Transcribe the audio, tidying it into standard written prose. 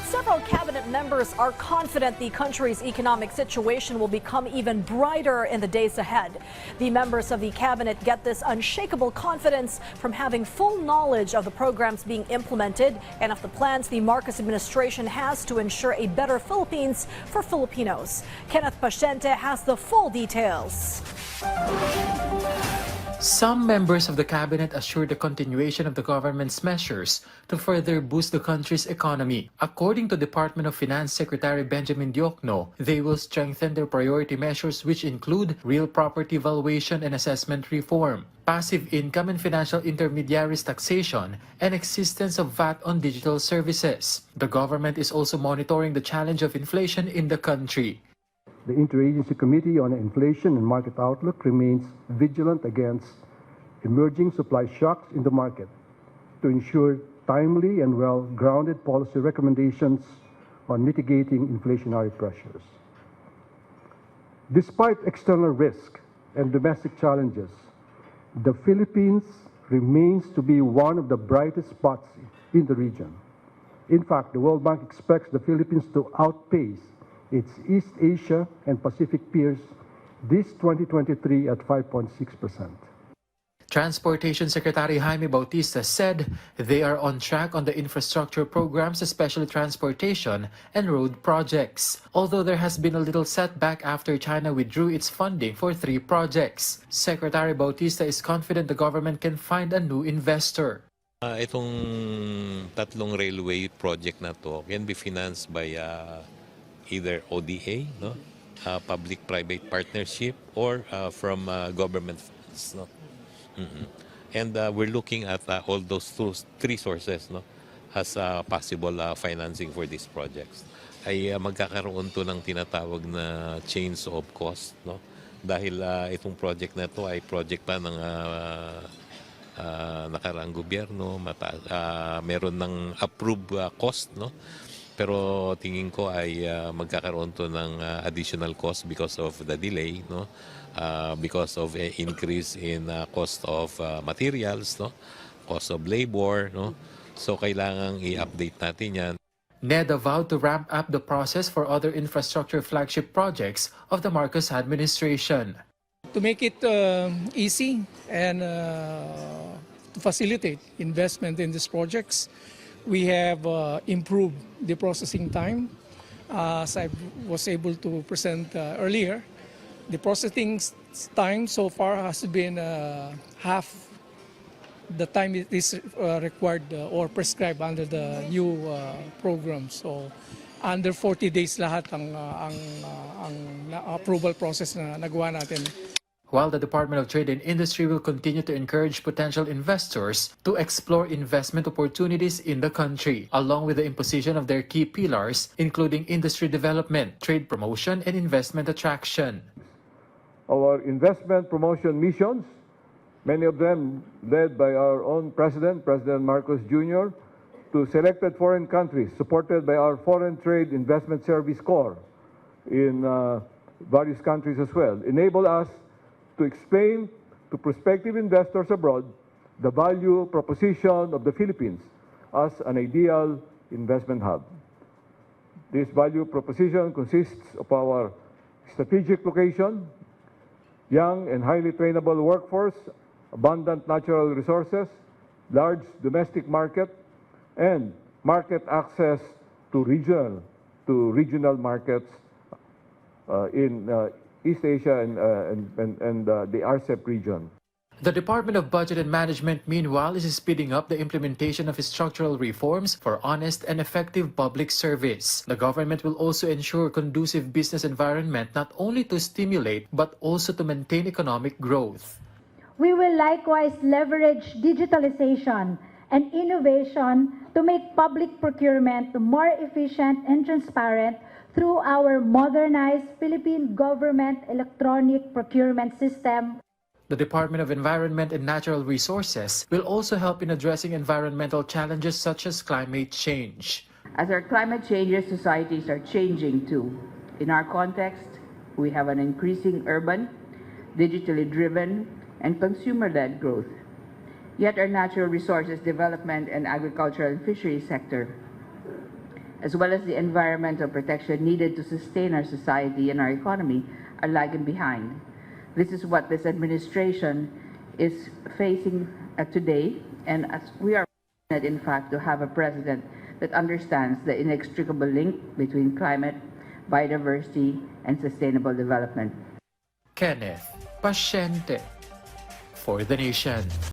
Several cabinet members are confident the country's economic situation will become even brighter in the days ahead. The members of the cabinet get this unshakable confidence from having full knowledge of the programs being implemented and of the plans the Marcos administration has to ensure a better Philippines for Filipinos. Kenneth Paciente has the full details. Some members of the cabinet assured the continuation of the government's measures to further boost the country's economy. According to Department of Finance Secretary Benjamin Diokno, they will strengthen their priority measures which include real property valuation and assessment reform, passive income and financial intermediaries taxation, and existence of VAT on digital services. The government is also monitoring the challenge of inflation in the country. The Interagency Committee on Inflation and Market Outlook remains vigilant against emerging supply shocks in the market to ensure timely and well-grounded policy recommendations on mitigating inflationary pressures. Despite external risk and domestic challenges, the Philippines remains to be one of the brightest spots in the region. In fact, the World Bank expects the Philippines to outpace its East Asia and Pacific peers this 2023 at 5.6%. Transportation Secretary Jaime Bautista said they are on track on the infrastructure programs, especially transportation and road projects. Although there has been a little setback after China withdrew its funding for 3 projects, Secretary Bautista is confident the government can find a new investor. Itong tatlong railway project na to can be financed by either ODA, no? Public-private partnership, or from government funds. No? And we're looking at all those 3 sources, no, as possible financing for these projects. Ay magkakaroon to ng tinatawag na chains of cost, no? Dahil itong project na to ay project pa ng nakaraang gobyerno, meron ng approved cost, no? Pero tingin ko ay magkakaroon to ng additional cost because of the delay, no? Because of increase in cost of materials, no? Cost of labor, no? So kailangang i-update natin yan. NEDA vowed to ramp up the process for other infrastructure flagship projects of the Marcos administration. To make it easy and to facilitate investment in these projects, we have improved the processing time. As I was able to present earlier, the processing time so far has been half the time it is required or prescribed under the new program. So under 40 days lahat ang approval process na nagawa natin. While the Department of Trade and Industry will continue to encourage potential investors to explore investment opportunities in the country, along with the imposition of their key pillars, including industry development, trade promotion, and investment attraction. Our investment promotion missions, many of them led by our own President Marcos Jr., to selected foreign countries, supported by our Foreign Trade Investment Service Corps in various countries as well, enable us to explain to prospective investors abroad the value proposition of the Philippines as an ideal investment hub. This value proposition consists of our strategic location, young and highly trainable workforce, abundant natural resources, large domestic market, and market access to regional markets in East Asia and the RCEP region. The Department of Budget and Management, meanwhile, is speeding up the implementation of structural reforms for honest and effective public service. The government will also ensure conducive business environment not only to stimulate but also to maintain economic growth. We will likewise leverage digitalization and innovation to make public procurement more efficient and transparent through our modernized Philippine Government Electronic Procurement System. The Department of Environment and Natural Resources will also help in addressing environmental challenges such as climate change. As our climate changes, societies are changing too. In our context, we have an increasing urban, digitally driven, and consumer-led growth. Yet our natural resources development and agricultural and fisheries sector as well as the environmental protection needed to sustain our society and our economy, are lagging behind. This is what this administration is facing today, and as we are fortunate, in fact, to have a president that understands the inextricable link between climate, biodiversity, and sustainable development. Kenneth Pasyente for the Nation.